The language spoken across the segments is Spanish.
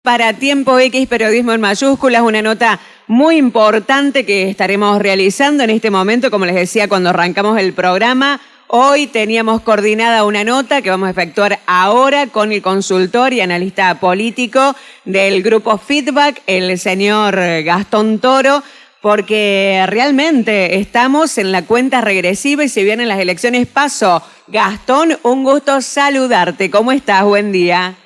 Para Tiempo X, Periodismo en Mayúsculas, una nota muy importante que estaremos realizando en este momento, como les decía cuando arrancamos el programa. Hoy teníamos coordinada una nota que vamos a efectuar ahora con el consultor y analista político del grupo Feedback, el señor Gastón Toro, porque realmente estamos en la cuenta regresiva y se vienen las elecciones PASO. Gastón, un gusto saludarte. ¿Cómo estás? Buen día.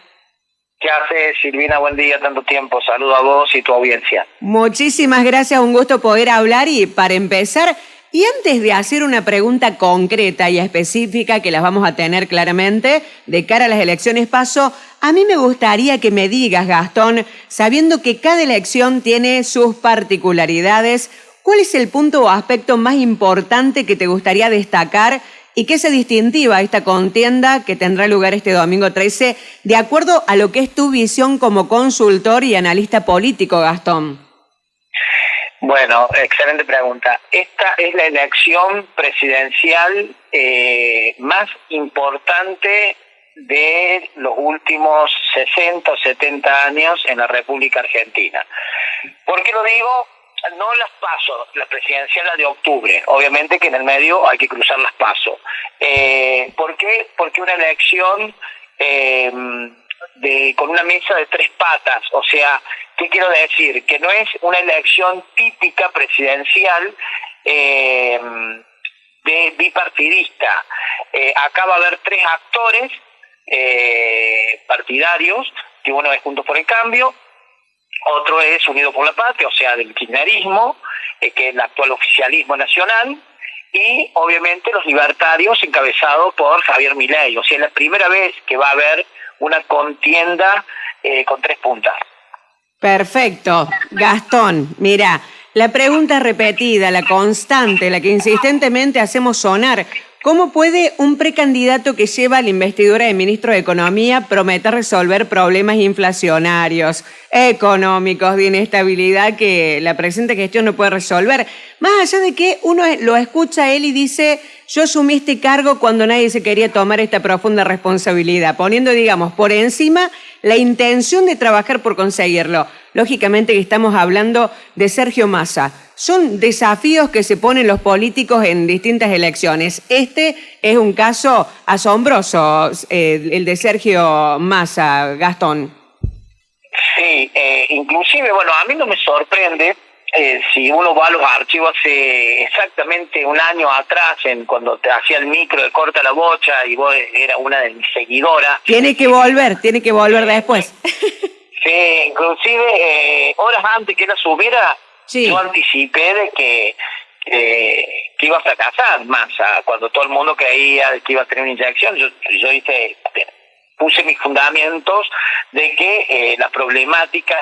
¿Qué haces, Silvina? Buen día, tanto tiempo. Saludo a vos y tu audiencia. Muchísimas gracias, un gusto poder hablar. Y para empezar, y antes de hacer una pregunta concreta y específica que las vamos a tener claramente de cara a las elecciones PASO, a mí me gustaría que me digas, Gastón, sabiendo que cada elección tiene sus particularidades, ¿cuál es el punto o aspecto más importante que te gustaría destacar y qué se distintiva esta contienda que tendrá lugar este domingo 13, de acuerdo a lo que es tu visión como consultor y analista político, Gastón? Bueno, excelente pregunta. Esta es la elección presidencial más importante de los últimos 60 o 70 años en la República Argentina. ¿Por qué lo digo? No las PASO, la presidencial, la de octubre. Obviamente que en el medio hay que cruzar las PASO. ¿Por qué? Porque una elección con una mesa de tres patas. O sea, ¿qué quiero decir? Que no es una elección típica presidencial de bipartidista. Acá va a haber tres actores partidarios, que uno es Juntos por el Cambio, otro es Unidos por la Patria, o sea, del kirchnerismo, que es el actual oficialismo nacional, y obviamente los libertarios encabezados por Javier Milei. O sea, es la primera vez que va a haber una contienda con tres puntas. Perfecto. Gastón, mira, la pregunta repetida, la constante, la que insistentemente hacemos sonar: ¿cómo puede un precandidato que lleva la investidura de ministro de Economía prometer resolver problemas inflacionarios, económicos, de inestabilidad que la presente gestión no puede resolver? Más allá de que uno lo escucha a él y dice, yo asumí este cargo cuando nadie se quería tomar esta profunda responsabilidad, poniendo, digamos, por encima la intención de trabajar por conseguirlo. Lógicamente que estamos hablando de Sergio Massa. Son desafíos que se ponen los políticos en distintas elecciones. Este es un caso asombroso, el de Sergio Massa, Gastón. Sí, inclusive, bueno, a mí no me sorprende si uno va a los archivos hace exactamente un año atrás, cuando te hacía el micro de Corta la Bocha y vos eras una de mis seguidoras. Tiene que volver después. Sí, inclusive horas antes que él asumiera, sí, yo anticipé de que iba a fracasar Massa, cuando todo el mundo creía que iba a tener una inyección. Yo puse mis fundamentos de que la problemática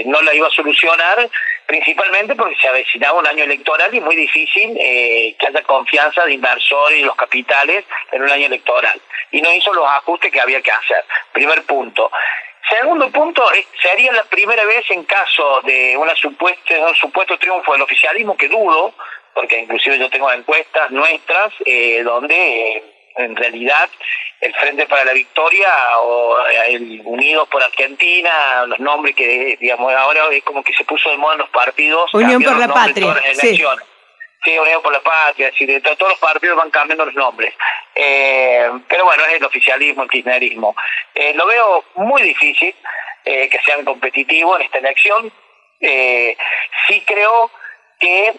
no la iba a solucionar, principalmente porque se avecinaba un año electoral y muy difícil que haya confianza de inversores y los capitales en un año electoral. Y no hizo los ajustes que había que hacer. Primer punto. Segundo punto, sería la primera vez en caso de un supuesto triunfo del oficialismo, que dudo, porque inclusive yo tengo encuestas nuestras donde en realidad el Frente para la Victoria o el Unidos por Argentina, los nombres que, digamos, ahora es como que se puso de moda en los partidos. Unión por la Patria. Sí. Sí, Unión por la Patria, es decir, todos los partidos van cambiando los nombres. Pero bueno, es el oficialismo, el kirchnerismo. Lo veo muy difícil que sean competitivos en esta elección. Sí creo que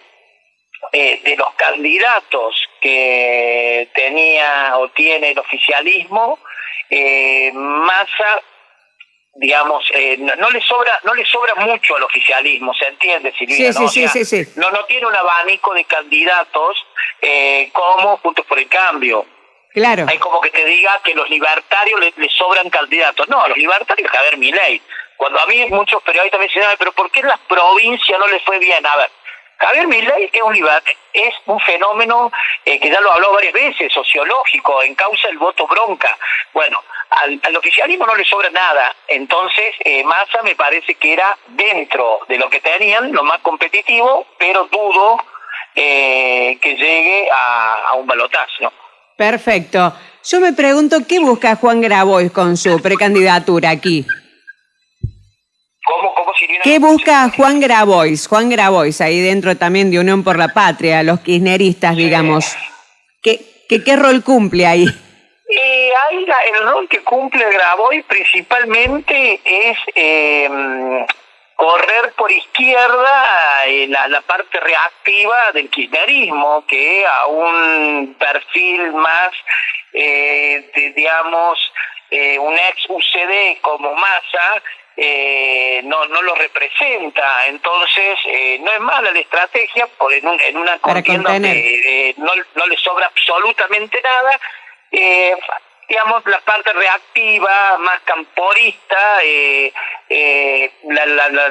de los candidatos que tenía o tiene el oficialismo, Massa, digamos, no le sobra mucho al oficialismo, ¿se entiende, Silvina? Sí. No tiene un abanico de candidatos como Juntos por el Cambio. Claro. Hay como que te diga que los libertarios le sobran candidatos. No, a los libertarios Javier Milei. Cuando a mí muchos periodistas me dicen, pero ¿por qué en las provincias no le fue bien? A ver, Javier Milei es un fenómeno que ya lo habló varias veces, sociológico, encausa el voto bronca. Bueno, al oficialismo no le sobra nada, entonces Massa me parece que era dentro de lo que tenían, lo más competitivo, pero dudo que llegue a un balotaje, ¿no? Perfecto. Yo me pregunto, ¿qué busca Juan Grabois con su precandidatura aquí? ¿Qué busca Juan Grabois? Juan Grabois, ahí dentro también de Unión por la Patria, los kirchneristas, digamos. ¿Qué rol cumple ahí? Ahí el rol que cumple Grabois principalmente es correr por izquierda la parte reactiva del kirchnerismo, que a un perfil más, digamos, un ex UCD como Massa, no lo representa. Entonces no es mala la estrategia, porque en una contienda donde no le sobra absolutamente nada, digamos, la parte reactiva, más camporista,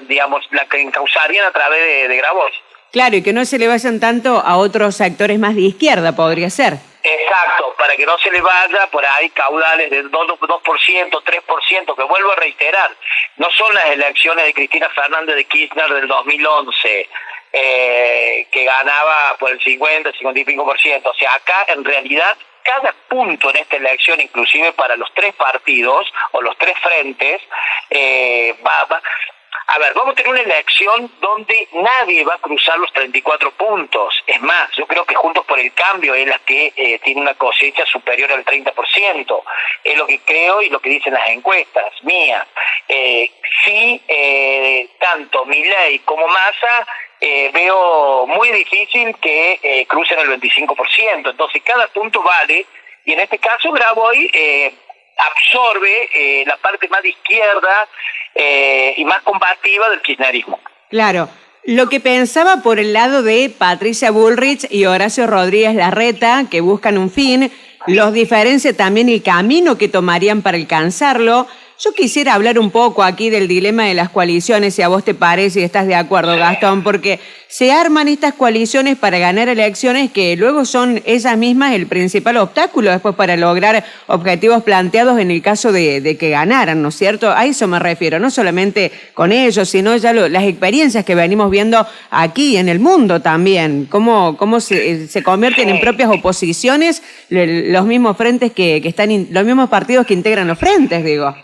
digamos, la que encauzarían a través de Grabois. Claro, y que no se le vayan tanto a otros actores más de izquierda, podría ser. Exacto, para que no se le vaya por ahí caudales del 2%, 3%, que vuelvo a reiterar, no son las elecciones de Cristina Fernández de Kirchner del 2011, que ganaba por el 55%. O sea, acá en realidad cada punto en esta elección, inclusive para los tres partidos o los tres frentes, a ver, vamos a tener una elección donde nadie va a cruzar los 34 puntos. Es más, yo creo que Juntos por el Cambio es la que tiene una cosecha superior al 30%. Es lo que creo y lo que dicen las encuestas mías. Sí, tanto Milei como Massa veo muy difícil que crucen el 25%. Entonces, cada punto vale. Y en este caso, Grabois absorbe la parte más de izquierda y más combativa del kirchnerismo. Claro. Lo que pensaba por el lado de Patricia Bullrich y Horacio Rodríguez Larreta, que buscan un fin, los diferencia también el camino que tomarían para alcanzarlo. Yo quisiera hablar un poco aquí del dilema de las coaliciones, si a vos te parece y estás de acuerdo, Gastón, porque se arman estas coaliciones para ganar elecciones que luego son ellas mismas el principal obstáculo después para lograr objetivos planteados en el caso de que ganaran, ¿no es cierto? A eso me refiero, no solamente con ellos, sino ya las experiencias que venimos viendo aquí en el mundo también, cómo se convierten en propias oposiciones los mismos frentes que están, los mismos partidos que integran los frentes, digo.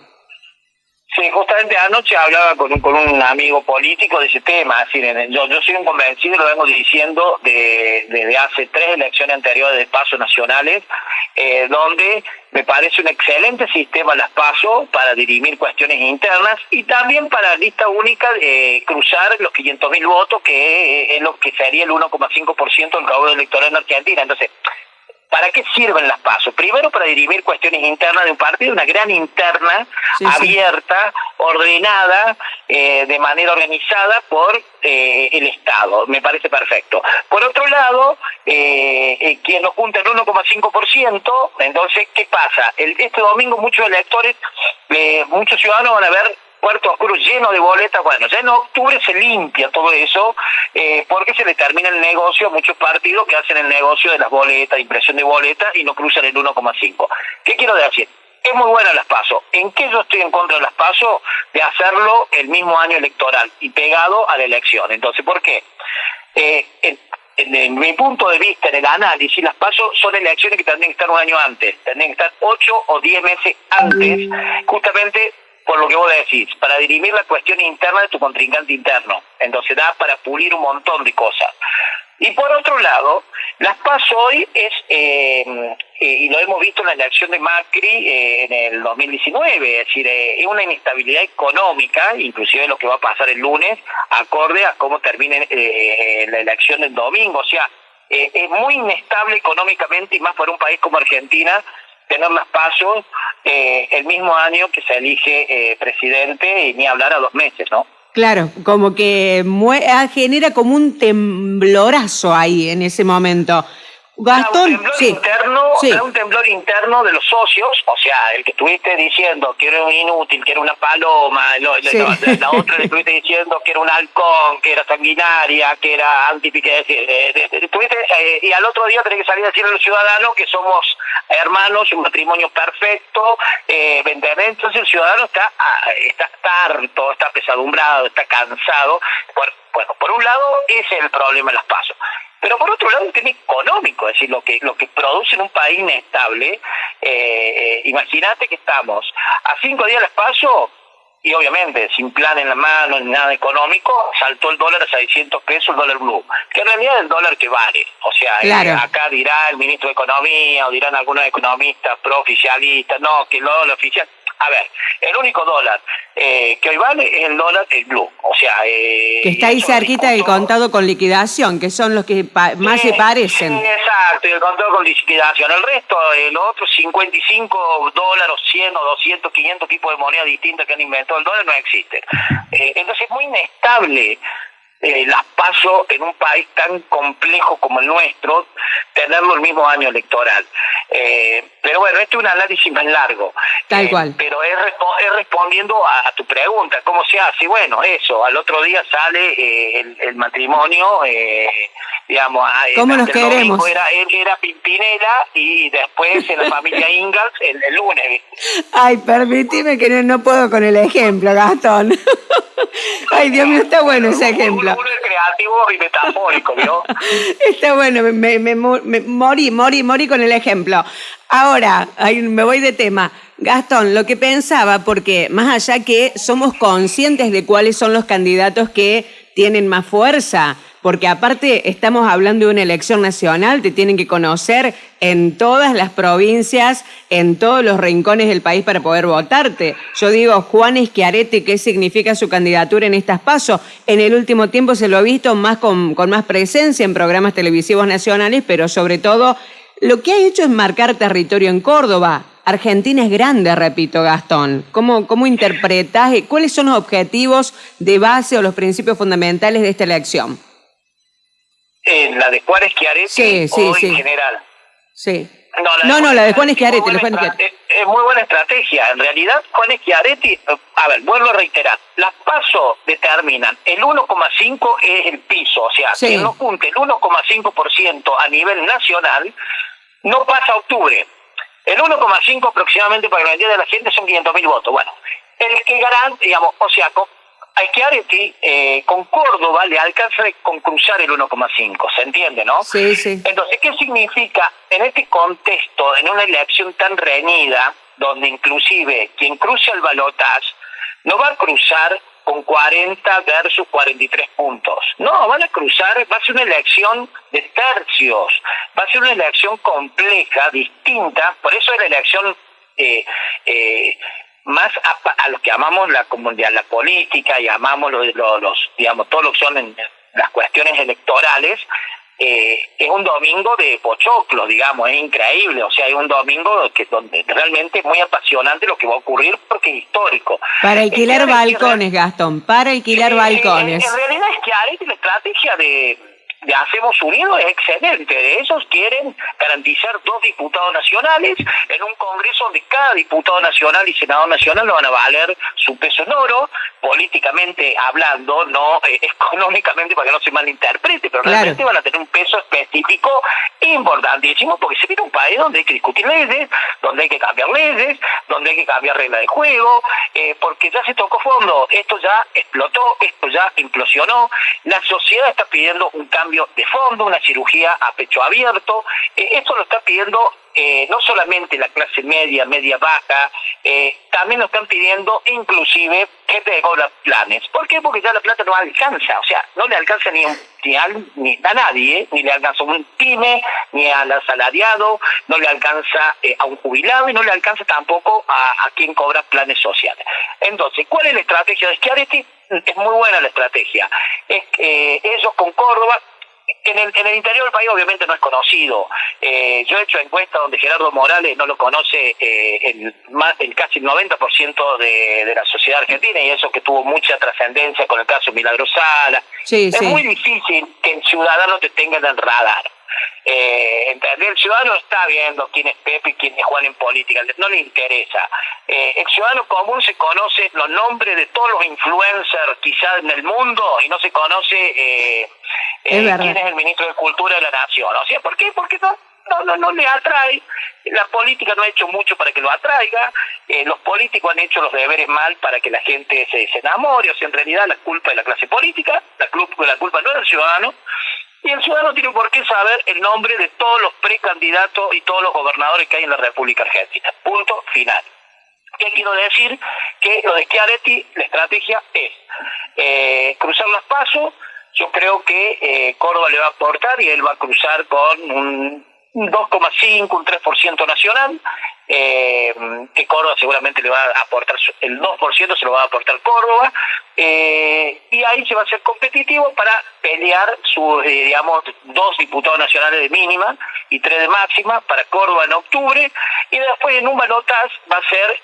Sí, justamente anoche hablaba con un amigo político de ese tema. Es decir, yo soy un convencido, lo vengo diciendo desde hace 3 elecciones anteriores de PASO nacionales, donde me parece un excelente sistema las PASO para dirimir cuestiones internas y también para lista única cruzar los 500.000 votos, que es lo que sería el 1,5% del caudal electoral en Argentina. Entonces, ¿para qué sirven las PASO? Primero, para dirimir cuestiones internas de un partido, una gran interna, abierta, ordenada, de manera organizada por el Estado. Me parece perfecto. Por otro lado, quien nos junta el 1,5%, entonces, ¿qué pasa? Este domingo muchos electores, muchos ciudadanos van a ver Puerto Oscuro lleno de boletas. Bueno, ya en octubre se limpia todo eso, porque se le termina el negocio a muchos partidos que hacen el negocio de las boletas, impresión de boletas, y no cruzan el 1,5. ¿Qué quiero decir? Es muy buena las PASO. ¿En qué yo estoy en contra de las PASO? De hacerlo el mismo año electoral y pegado a la elección. Entonces, ¿por qué? En mi punto de vista, en el análisis, las PASO son elecciones que tendrían que estar un año antes, tendrían que estar 8 o 10 meses antes, justamente por lo que vos decís, para dirimir la cuestión interna de tu contrincante interno. Entonces da para pulir un montón de cosas. Y por otro lado, las PASO hoy es, y lo hemos visto en la elección de Macri en el 2019, es decir, es una inestabilidad económica, inclusive lo que va a pasar el lunes, acorde a cómo termine la elección del domingo. O sea, es muy inestable económicamente, y más para un país como Argentina, tener las PASO el mismo año que se elige presidente, y ni hablar a 2 meses, ¿no? Claro, como que genera como un temblorazo ahí en ese momento. Gastón, un temblor interno de los socios, o sea, el que estuviste diciendo que era un inútil, que era una paloma, la otra le estuviste diciendo que era un halcón, que era sanguinaria, que era antipique, y al otro día tenés que salir a decirle a los ciudadanos que somos hermanos, un matrimonio perfecto, entonces el ciudadano está harto, está pesadumbrado, está cansado. Por un lado ese es el problema de las PASO. Pero por otro lado, un tema económico, es decir, lo que produce en un país inestable. Imagínate que estamos a 5 días las PASO y obviamente sin plan en la mano, ni nada económico, saltó el dólar a 600 pesos, el dólar blue, que en realidad es el dólar que vale. O sea, claro. Acá dirá el ministro de Economía, o dirán algunos economistas pro-oficialistas, no, que el dólar oficial... A ver, el único dólar que hoy vale es el dólar, el blue. O sea... que está ahí cerquita del contado con liquidación, que son los que más se parecen. Sí, exacto, y el contado con liquidación. El resto, los otros 55 dólares, 100 o 200, 500 tipos de monedas distintas que han inventado el dólar no existen. Entonces es muy inestable las PASO en un país tan complejo como el nuestro, tenerlo el mismo año electoral. Pero bueno, este es un análisis más largo. Tal cual. Pero es respondiendo a tu pregunta, ¿cómo se hace? Bueno, eso, al otro día sale el matrimonio, digamos... ¿Cómo nos queremos? Era Pimpinela y después en la familia Ingalls el lunes. Ay, permíteme que no puedo con el ejemplo, Gastón. Ay, Dios mío, está bueno ese ejemplo. Uno es creativo y metafórico, ¿no? Está bueno, me morí con el ejemplo. Ahora, me voy de tema. Gastón, lo que pensaba, porque más allá que somos conscientes de cuáles son los candidatos que tienen más fuerza, porque aparte estamos hablando de una elección nacional, te tienen que conocer en todas las provincias, en todos los rincones del país para poder votarte. Yo digo, Juan Schiaretti, ¿qué significa su candidatura en estas PASO? En el último tiempo se lo ha visto más con más presencia en programas televisivos nacionales, pero sobre todo lo que ha hecho es marcar territorio en Córdoba. Argentina es grande, repito, Gastón. ¿Cómo interpretás? ¿Cuáles son los objetivos de base o los principios fundamentales de esta elección? ¿La de Juan Schiaretti o en general? Sí. No, la de Juan Schiaretti. Es muy buena estrategia. En realidad, Juan Schiaretti, a ver, vuelvo a reiterar, las PASO determinan el 1,5 es el piso, o sea, si no junte el 1,5% a nivel nacional, no pasa octubre. El 1,5 aproximadamente para la mayoría de la gente son 500.000 votos. Bueno, el que garante, digamos, o sea, a Schiaretti con Córdoba le alcanza con cruzar el 1,5, ¿se entiende, no? Sí, sí. Entonces, ¿qué significa en este contexto, en una elección tan reñida, donde inclusive quien cruce el balotaje no va a cruzar con 40 versus 43 puntos? No, van a cruzar, va a ser una elección de tercios, va a ser una elección compleja, distinta, por eso es la elección más a los que amamos la comunidad, la política, y amamos digamos, todo lo que son las cuestiones electorales. Es un domingo de pochoclo, digamos, es increíble, o sea, es un domingo donde realmente es muy apasionante lo que va a ocurrir porque es histórico. Para alquilar balcones, Gastón, para alquilar balcones. En realidad es que la estrategia de Hacemos Unidos es excelente. Ellos quieren garantizar 2 diputados nacionales en un congreso donde cada diputado nacional y senador nacional no van a valer su peso en oro, políticamente hablando, no económicamente, para que no se malinterprete, pero realmente van a tener un peso específico importantísimo, porque se viene un país donde hay que discutir leyes, donde hay que cambiar leyes, donde hay que cambiar reglas de juego, porque ya se tocó fondo, esto ya explotó, esto ya implosionó, la sociedad está pidiendo un cambio de fondo, una cirugía a pecho abierto. Esto lo está pidiendo no solamente la clase media, media baja, también lo están pidiendo inclusive gente que cobra planes. ¿Por qué? Porque ya la plata no alcanza, o sea, no le alcanza ni a nadie, ni le alcanza a un pyme, ni al asalariado, no le alcanza a un jubilado y no le alcanza tampoco a quien cobra planes sociales. Entonces, ¿cuál es la estrategia de Schiaretti? Es muy buena la estrategia. Es que ellos con Córdoba, en el interior del país obviamente no es conocido. Yo he hecho encuestas donde Gerardo Morales no lo conoce el casi el 90% de la sociedad argentina, y eso que tuvo mucha trascendencia con el caso Milagro Sala. Es muy difícil que el ciudadano te tenga en el radar. ¿Entendés? El ciudadano está viendo quién es Pepe y quién es Juan en política, no le interesa. El ciudadano común se conoce los nombres de todos los influencers quizás en el mundo y no se conoce quién es el ministro de Cultura de la Nación. O sea, ¿por qué? Porque no le atrae. La política no ha hecho mucho para que lo atraiga. Los políticos han hecho los deberes mal para que la gente se enamore. O sea, en realidad la culpa es de la clase política, la culpa no es del ciudadano. Y el ciudadano tiene por qué saber el nombre de todos los precandidatos y todos los gobernadores que hay en la República Argentina. Punto final. ¿Qué quiero decir? Que lo de Schiaretti, la estrategia es cruzar los pasos. Yo creo que Córdoba le va a aportar y él va a cruzar con un 2,5, un 3% nacional, que Córdoba seguramente le va a aportar, el 2% se lo va a aportar Córdoba, y ahí se va a hacer competitivo para pelear sus, digamos, 2 diputados nacionales de mínima y 3 de máxima para Córdoba en octubre, y después en un balotaje va a ser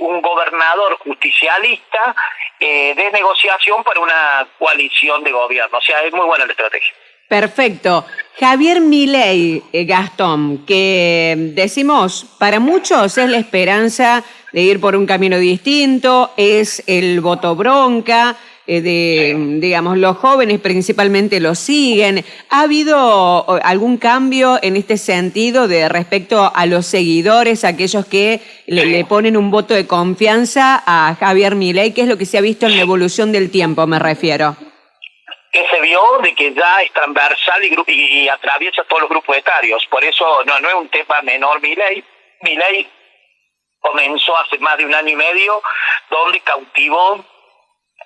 un gobernador justicialista de negociación para una coalición de gobierno. O sea, es muy buena la estrategia. Perfecto. Javier Milei, Gastón, que decimos, para muchos es la esperanza de ir por un camino distinto, es el voto bronca, digamos, los jóvenes principalmente lo siguen. ¿Ha habido algún cambio en este sentido de respecto a los seguidores, aquellos que le ponen un voto de confianza a Javier Milei? ¿Qué es lo que se ha visto en la evolución del tiempo, me refiero? Que se vio de que ya es transversal y atraviesa todos los grupos etarios. Por eso no es un tema menor Milei. Milei comenzó hace más de 1 año y medio, donde cautivó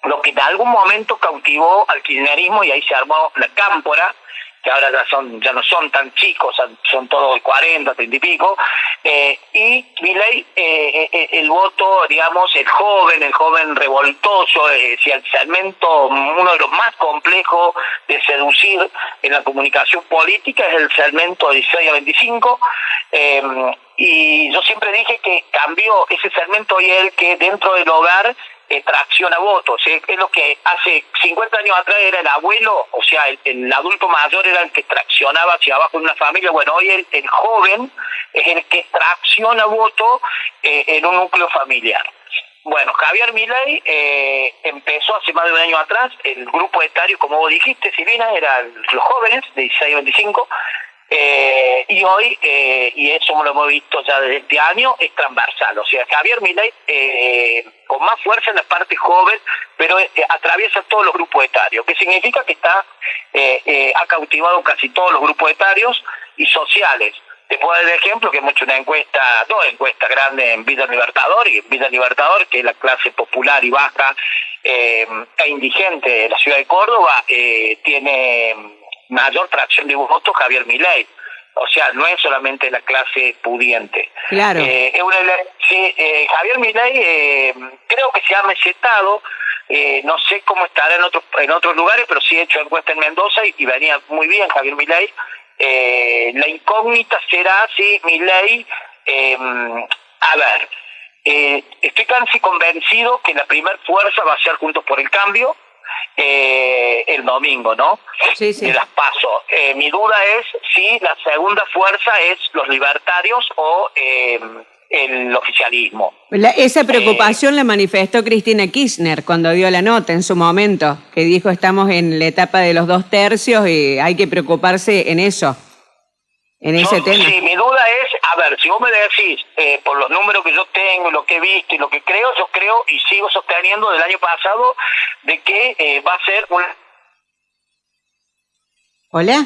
lo que en algún momento cautivó al kirchnerismo, y ahí se armó la cámpora, que ahora ya no son tan chicos, son todos de 40, 30 y pico, y Milei, el voto, digamos, el joven revoltoso, el segmento, uno de los más complejos de seducir en la comunicación política es el segmento de 16 a 25, y yo siempre dije que cambió ese segmento y el que dentro del hogar tracciona votos. Es lo que hace 50 años atrás era el abuelo, o sea, el adulto mayor era el que traccionaba hacia abajo en una familia. Bueno, hoy el joven es el que tracciona votos en un núcleo familiar. Bueno, Javier Milei empezó hace más de 1 año atrás, el grupo etario, como vos dijiste, Silvina, eran los jóvenes de 16 a 25, y hoy, y eso lo hemos visto ya desde este año, es transversal. O sea, Javier Milei con más fuerza en la parte joven, pero atraviesa todos los grupos etarios, que significa que ha cautivado casi todos los grupos etarios y sociales. Te puedo dar el ejemplo que hemos hecho 2 encuestas grandes en Villa Libertador, y en Villa Libertador, que es la clase popular y baja e indigente de la ciudad de Córdoba, tiene mayor tracción de votos Javier Milei. O sea, no es solamente la clase pudiente. Claro. Javier Milei creo que se ha mesetado, no sé cómo estará en otros lugares, pero sí he hecho encuesta en Mendoza y venía muy bien Javier Milei. La incógnita será si Milei, estoy casi convencido que la primer fuerza va a ser Juntos por el Cambio, el domingo, ¿no? Sí, sí. De las PASO. Mi duda es si la segunda fuerza es los libertarios o el oficialismo. Esa preocupación la manifestó Cristina Kirchner cuando dio la nota en su momento, que dijo estamos en la etapa de los 2/3 y hay que preocuparse en eso, ese tema. Sí, mi duda es, si vos me decís, por los números que yo tengo, lo que he visto y lo que creo, yo creo y sigo sosteniendo del año pasado de que va a ser una... ¿Hola?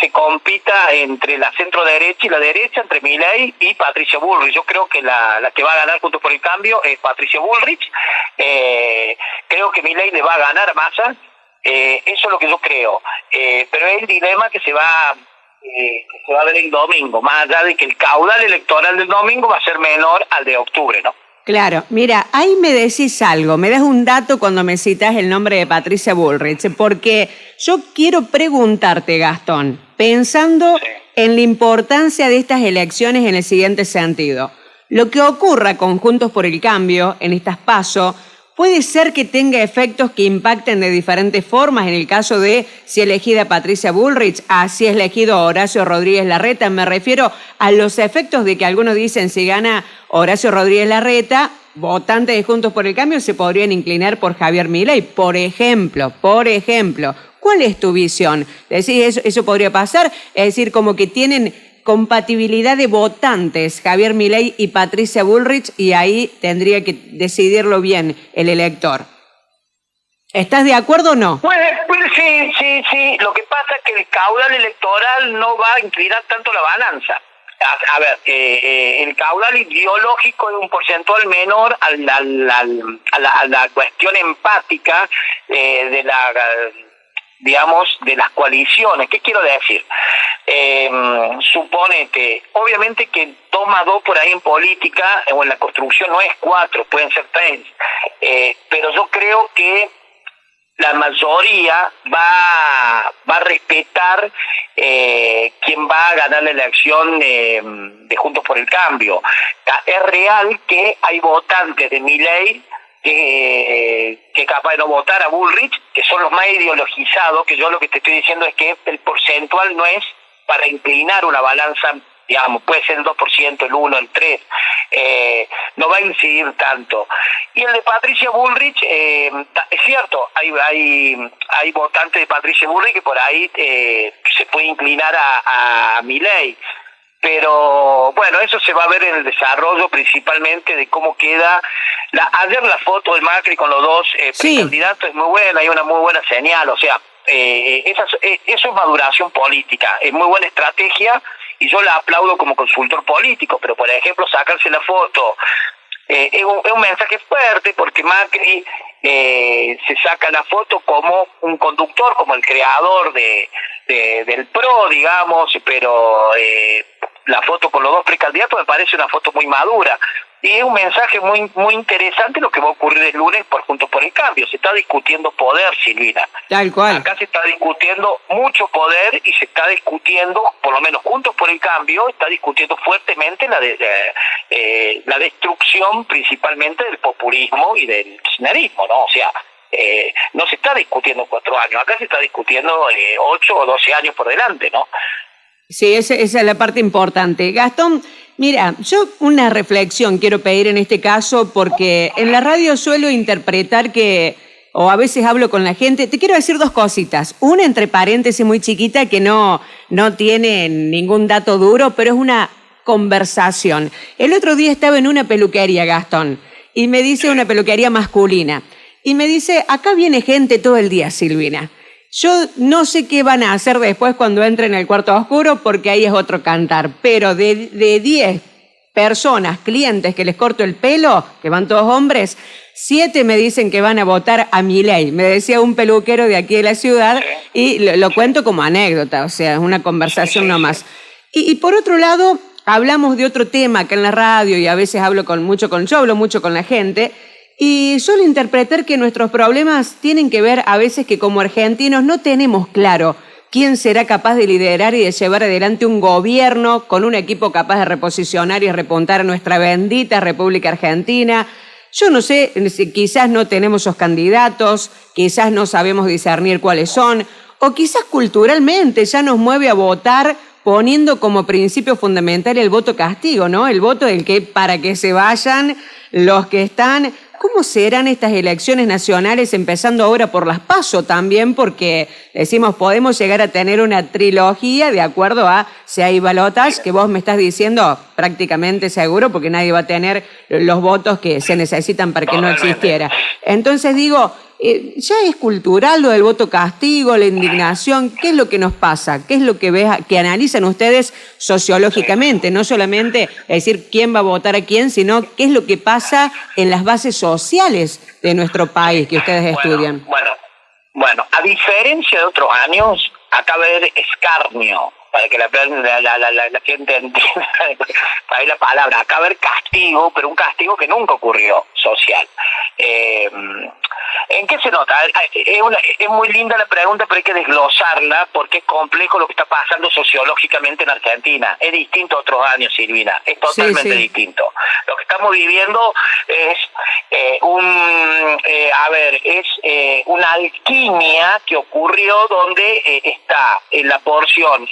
Se compita entre la centro derecha y la derecha, entre Milei y Patricia Bullrich. Yo creo que la que va a ganar Juntos por el Cambio es Patricia Bullrich. Creo que Milei le va a ganar a Massa. Eso es lo que yo creo. Pero es el dilema que se va a ver el domingo, más allá de que el caudal electoral del domingo va a ser menor al de octubre, ¿no? Claro, mira, ahí me decís algo, me das un dato cuando me citas el nombre de Patricia Bullrich, porque yo quiero preguntarte, Gastón, pensando en la importancia de estas elecciones en el siguiente sentido. Lo que ocurra con Juntos por el Cambio en estas PASO puede ser que tenga efectos que impacten de diferentes formas en el caso de si elegida Patricia Bullrich, si es elegido Horacio Rodríguez Larreta. Me refiero a los efectos de que algunos dicen si gana Horacio Rodríguez Larreta, votantes de Juntos por el Cambio se podrían inclinar por Javier Milei, por ejemplo. ¿Cuál es tu visión? ¿Decís eso podría pasar? Es decir, como que tienen compatibilidad de votantes, Javier Milei y Patricia Bullrich, y ahí tendría que decidirlo bien el elector. ¿Estás de acuerdo o no? Pues sí. Lo que pasa es que el caudal electoral no va a inclinar tanto la balanza. A ver, el caudal ideológico es un porcentual menor a la cuestión empática de la, digamos, de las coaliciones. ¿Qué quiero decir? Suponete, obviamente que 2 más 2 por ahí en política o en la construcción no es 4, pueden ser 3, pero yo creo que la mayoría va a respetar quién va a ganar la elección de Juntos por el Cambio. Es real que hay votantes de Milei que capaz de no votar a Bullrich, que son los más ideologizados, que yo lo que te estoy diciendo es que el porcentual no es para inclinar una balanza, digamos, puede ser el 2%, el 1%, el 3%, no va a incidir tanto. Y el de Patricia Bullrich, es cierto, hay votantes de Patricia Bullrich que por ahí se puede inclinar a Milei. Pero bueno, eso se va a ver en el desarrollo principalmente de cómo queda. Ayer la foto de Macri con los dos precandidatos es muy buena, hay una muy buena señal, o sea, eso es maduración política, es muy buena estrategia y yo la aplaudo como consultor político, pero por ejemplo sacarse la foto es un mensaje fuerte porque Macri se saca la foto como un conductor, como el creador del PRO, digamos, pero la foto con los dos precandidatos me parece una foto muy madura. Y es un mensaje muy interesante lo que va a ocurrir el lunes por Juntos por el Cambio. Se está discutiendo poder, Silvina. Tal cual. Acá se está discutiendo mucho poder y se está discutiendo, por lo menos Juntos por el Cambio, está discutiendo fuertemente la destrucción principalmente del populismo y del kirchnerismo, ¿no? O sea, no se está discutiendo 4 años, acá se está discutiendo 8 o 12 años por delante, ¿no? Sí, esa es la parte importante. Gastón, mira, yo una reflexión quiero pedir en este caso porque en la radio suelo interpretar o a veces hablo con la gente, te quiero decir 2 cositas. Una entre paréntesis muy chiquita que no tiene ningún dato duro, pero es una conversación. El otro día estaba en una peluquería, Gastón, y me dice una peluquería masculina, y me dice, acá viene gente todo el día, Silvina. Yo no sé qué van a hacer después cuando entren en el cuarto oscuro porque ahí es otro cantar, pero de 10 personas, clientes que les corto el pelo, que van todos hombres, 7 me dicen que van a votar a Milei. Me decía un peluquero de aquí de la ciudad y lo cuento como anécdota, o sea, es una conversación nomás. Y por otro lado, hablamos de otro tema acá en la radio y a veces hablo mucho con la gente. Y suelo interpretar que nuestros problemas tienen que ver a veces que como argentinos no tenemos claro quién será capaz de liderar y de llevar adelante un gobierno con un equipo capaz de reposicionar y repuntar a nuestra bendita República Argentina. Yo no sé, quizás no tenemos esos candidatos, quizás no sabemos discernir cuáles son, o quizás culturalmente ya nos mueve a votar poniendo como principio fundamental el voto castigo, ¿no? El voto del que para que se vayan los que están. ¿Cómo serán estas elecciones nacionales, empezando ahora por las PASO también? Porque decimos, podemos llegar a tener una trilogía de acuerdo a si hay balotaje, que vos me estás diciendo prácticamente seguro, porque nadie va a tener los votos que se necesitan para que no existiera. Entonces digo, ya es cultural lo del voto castigo, la indignación. ¿Qué es lo que nos pasa? ¿Qué es lo que analizan ustedes sociológicamente? No solamente decir quién va a votar a quién, sino qué es lo que pasa en las bases sociales de nuestro país que ustedes estudian. Bueno, a diferencia de otros años, acá va a haber escarnio, para que la gente entienda ahí la palabra. Acá va a haber castigo, pero un castigo que nunca ocurrió social. ¿En qué se nota? Es muy linda la pregunta, pero hay que desglosarla porque es complejo lo que está pasando sociológicamente en Argentina. Es distinto a otros años, Silvina, es totalmente distinto. Lo que estamos viviendo es una alquimia que ocurrió donde está en la porción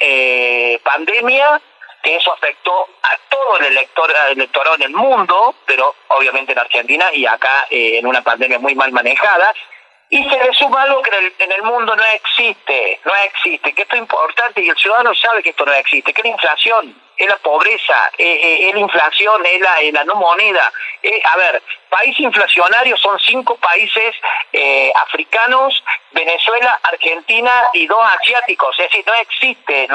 pandemia, que eso afectó a todo el electorado en el mundo, pero obviamente en Argentina y acá en una pandemia muy mal manejada, y se le suma algo que en el mundo no existe, que esto es importante y el ciudadano sabe que esto no existe, que es la inflación, es la pobreza, es la inflación, es la no moneda. Países inflacionarios son 5 países africanos, Venezuela, Argentina y 2 asiáticos, es decir, no existe.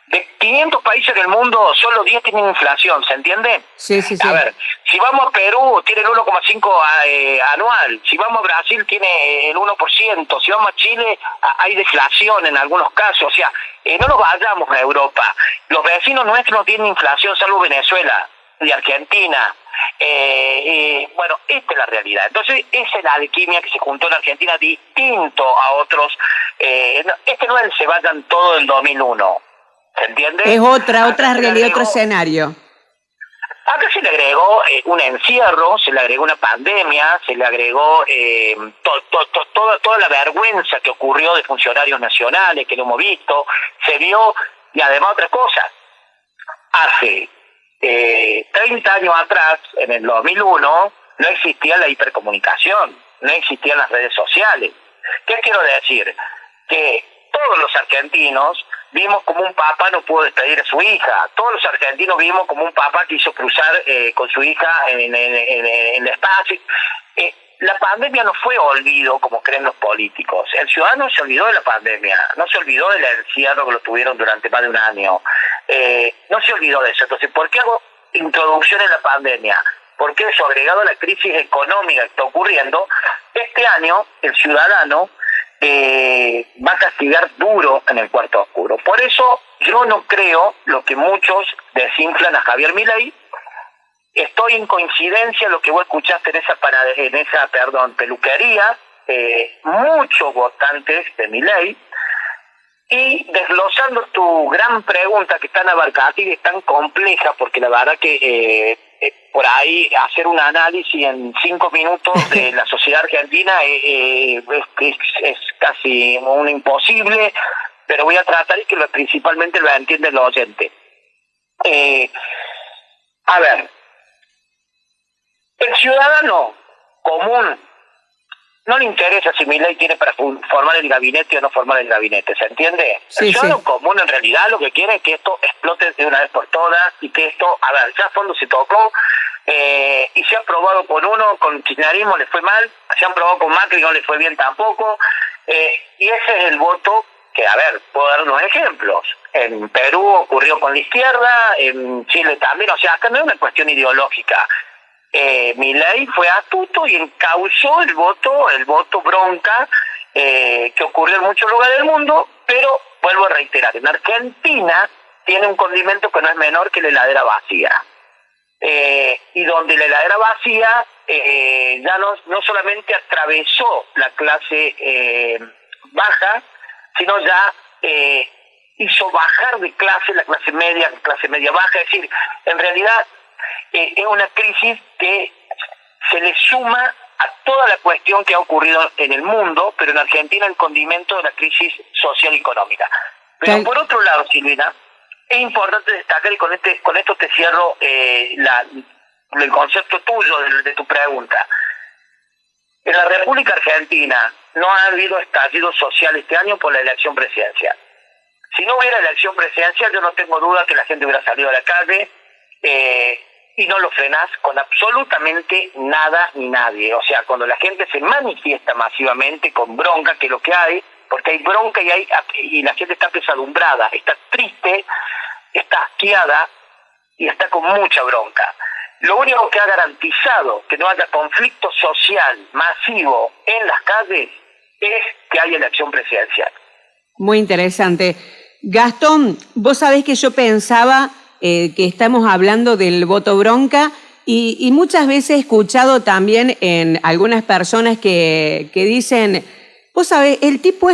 De 500 países del mundo, solo 10 tienen inflación, ¿se entiende? Sí, sí, sí. A ver, si vamos a Perú, tiene el 1,5 anual. Si vamos a Brasil, tiene el 1%. Si vamos a Chile, hay deflación en algunos casos. O sea, no nos vayamos a Europa. Los vecinos nuestros no tienen inflación, salvo Venezuela y Argentina. Bueno, esta es la realidad. Entonces, esa es la alquimia que se juntó en Argentina, distinto a otros. Este no es el se vayan todo del 2001. ¿Se entiende? Es otra realidad, otro escenario. Acá se le agregó un encierro, se le agregó una pandemia, se le agregó toda la vergüenza que ocurrió de funcionarios nacionales, que lo hemos visto, se vio, y además otra cosa, hace 30 años atrás, en el 2001, no existía la hipercomunicación, no existían las redes sociales. ¿Qué quiero decir? Que todos los argentinos vimos como un papá no pudo despedir a su hija. Todos los argentinos vimos como un papá quiso cruzar con su hija en el espacio. La pandemia no fue olvido, como creen los políticos. El ciudadano se olvidó de la pandemia, no se olvidó del encierro que lo tuvieron durante más de un año. No se olvidó de eso. Entonces, ¿por qué hago introducción en la pandemia? Porque eso, agregado a la crisis económica que está ocurriendo, este año el ciudadano va a castigar duro en el cuarto oscuro. Por eso yo no creo lo que muchos desinflan a Javier Milei. Estoy en coincidencia lo que vos escuchaste en esa peluquería, muchos votantes de Milei. Y desglosando tu gran pregunta, que es tan abarcativa y tan compleja, porque la verdad que por ahí hacer un análisis en 5 minutos de la sociedad argentina es casi un imposible, pero voy a tratar y que principalmente lo entiende el oyente. A ver, el ciudadano común no le interesa si Milei tiene para formar el gabinete o no formar el gabinete, ¿se entiende? Sí, el ciudadano común en realidad lo que quiere es que esto explote de una vez por todas y que esto, a ver, ya a fondo se tocó y se ha probado con uno, con kirchnerismo le fue mal, se han probado con Macri no le fue bien tampoco, y ese es el voto que, a ver, puedo dar unos ejemplos. En Perú ocurrió con la izquierda, en Chile también, o sea, acá no es una cuestión ideológica. Milei fue astuto y encauzó el voto bronca que ocurrió en muchos lugares del mundo, pero vuelvo a reiterar, en Argentina tiene un condimento que no es menor que la heladera vacía. Y donde la heladera vacía ya no solamente atravesó la clase baja, sino ya hizo bajar de clase la clase media baja, es decir, en realidad es una crisis que se le suma a toda la cuestión que ha ocurrido en el mundo, pero en Argentina el condimento de la crisis social y económica. Pero por otro lado, Silvina, es importante destacar, y con esto te cierro el concepto tuyo de tu pregunta. En la República Argentina no ha habido estallido social este año por la elección presidencial. Si no hubiera elección presidencial, yo no tengo duda que la gente hubiera salido a la calle, y no lo frenás con absolutamente nada ni nadie. O sea, cuando la gente se manifiesta masivamente con bronca, que es lo que hay, porque hay bronca y la gente está pesadumbrada, está triste, está asqueada y está con mucha bronca. Lo único que ha garantizado que no haya conflicto social masivo en las calles es que haya elección presidencial. Muy interesante. Gastón, vos sabés que yo pensaba que estamos hablando del voto bronca y muchas veces he escuchado también en algunas personas que dicen, vos sabés, el tipo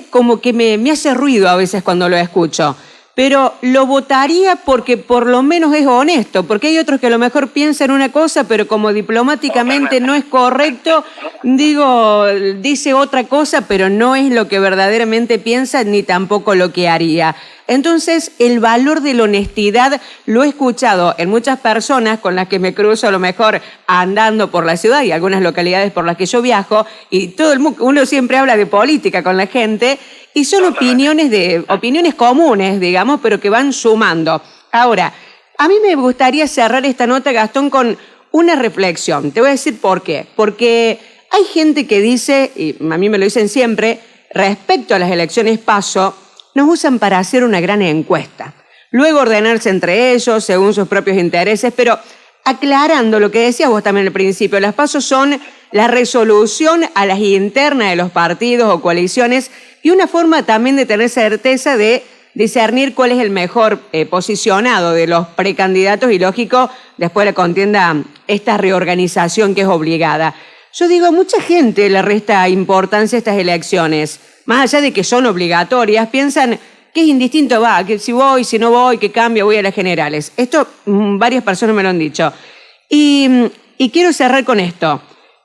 como que me hace ruido a veces cuando lo escucho, pero lo votaría porque por lo menos es honesto, porque hay otros que a lo mejor piensan una cosa, pero como diplomáticamente no es correcto, dice otra cosa, pero no es lo que verdaderamente piensa ni tampoco lo que haría. Entonces, el valor de la honestidad lo he escuchado en muchas personas con las que me cruzo a lo mejor andando por la ciudad y algunas localidades por las que yo viajo, y todo el mundo, uno siempre habla de política con la gente, y son opiniones comunes, digamos, pero que van sumando. Ahora, a mí me gustaría cerrar esta nota, Gastón, con una reflexión. Te voy a decir por qué. Porque hay gente que dice, y a mí me lo dicen siempre, respecto a las elecciones PASO, nos usan para hacer una gran encuesta. luego ordenarse entre ellos según sus propios intereses, pero aclarando lo que decías vos también al principio, las PASO son la resolución a las internas de los partidos o coaliciones y una forma también de tener certeza de discernir cuál es el mejor posicionado de los precandidatos y, lógico, después de la contienda, esta reorganización que es obligada. Yo digo, a mucha gente le resta importancia a estas elecciones, más allá de que son obligatorias, piensan que es indistinto, que si voy, si no voy, que cambio, voy a las generales. Esto varias personas me lo han dicho. Y quiero cerrar con esto.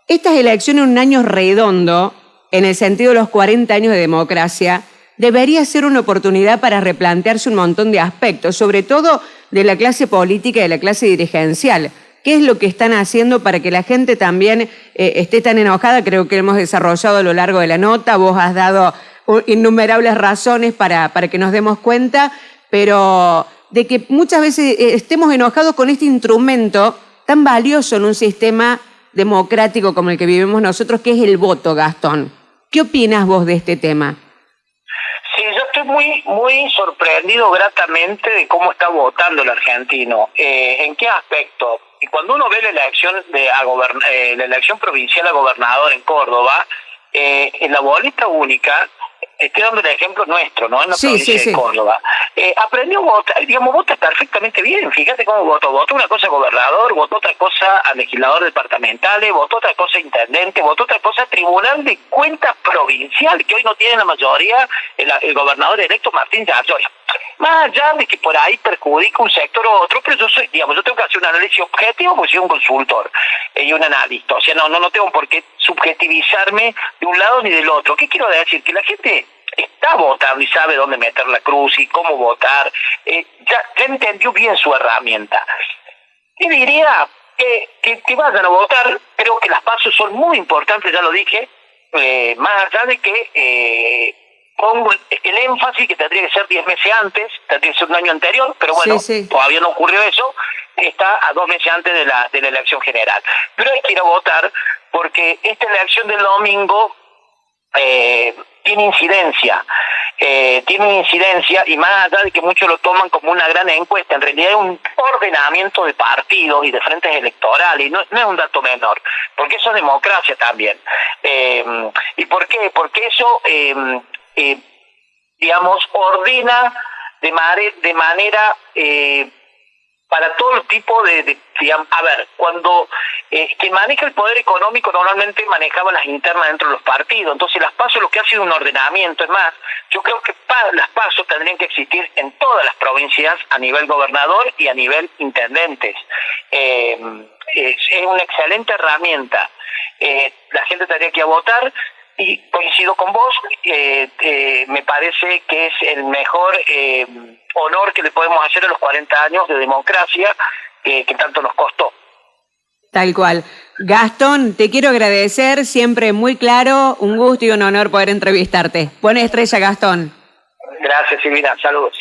Estas elecciones en un año redondo, en el sentido de los 40 años de democracia, debería ser una oportunidad para replantearse un montón de aspectos, sobre todo de la clase política y de la clase dirigencial. ¿Qué es lo que están haciendo para que la gente también esté tan enojada? Creo que hemos desarrollado a lo largo de la nota, vos has dado innumerables razones para que nos demos cuenta, pero de que muchas veces estemos enojados con este instrumento tan valioso en un sistema democrático como el que vivimos nosotros, que es el voto, Gastón. ¿Qué opinas vos de este tema? Sí, yo estoy muy sorprendido gratamente de cómo está votando el argentino. ¿En qué aspecto? Y cuando uno ve la elección provincial a gobernador en Córdoba, en la boleta única, estoy dando el ejemplo nuestro, ¿no? En la provincia de Córdoba. Aprendió a votar, vota perfectamente bien. Fíjate cómo votó. Votó una cosa a gobernador, votó otra cosa a legislador departamental, votó otra cosa a intendente, votó otra cosa a tribunal de cuentas provincial, que hoy no tiene la mayoría el gobernador electo Martín Yarlora. Más allá de que por ahí perjudica un sector u otro, pero yo yo tengo que hacer un análisis objetivo porque soy un consultor y un analista. O sea, no tengo por qué subjetivizarme de un lado ni del otro. ¿Qué quiero decir? Que la gente está votando y sabe dónde meter la cruz y cómo votar. Ya entendió bien su herramienta. Y diría que vayan a votar. Creo que las PASO son muy importantes, ya lo dije, más allá de que pongo el énfasis que tendría que ser 10 meses antes, tendría que ser un año anterior, pero bueno, todavía no ocurrió eso, está a 2 meses antes de la elección general. Pero hay que ir a votar porque esta elección del domingo tiene incidencia y más allá de que muchos lo toman como una gran encuesta, en realidad es un ordenamiento de partidos y de frentes electorales, y no es un dato menor, porque eso es democracia también. ¿Y por qué? Porque eso ordena de manera para todo el tipo cuando quien maneja el poder económico normalmente manejaba las internas dentro de los partidos, entonces las PASO lo que ha sido un ordenamiento. Es más, yo creo que las PASO tendrían que existir en todas las provincias a nivel gobernador y a nivel intendentes. Es una excelente herramienta. La gente tendría que ir a votar. Y coincido con vos, me parece que es el mejor honor que le podemos hacer a los 40 años de democracia que tanto nos costó. Tal cual. Gastón, te quiero agradecer, siempre muy claro, un gusto y un honor poder entrevistarte. Buena estrella, Gastón. Gracias, Silvina, saludos.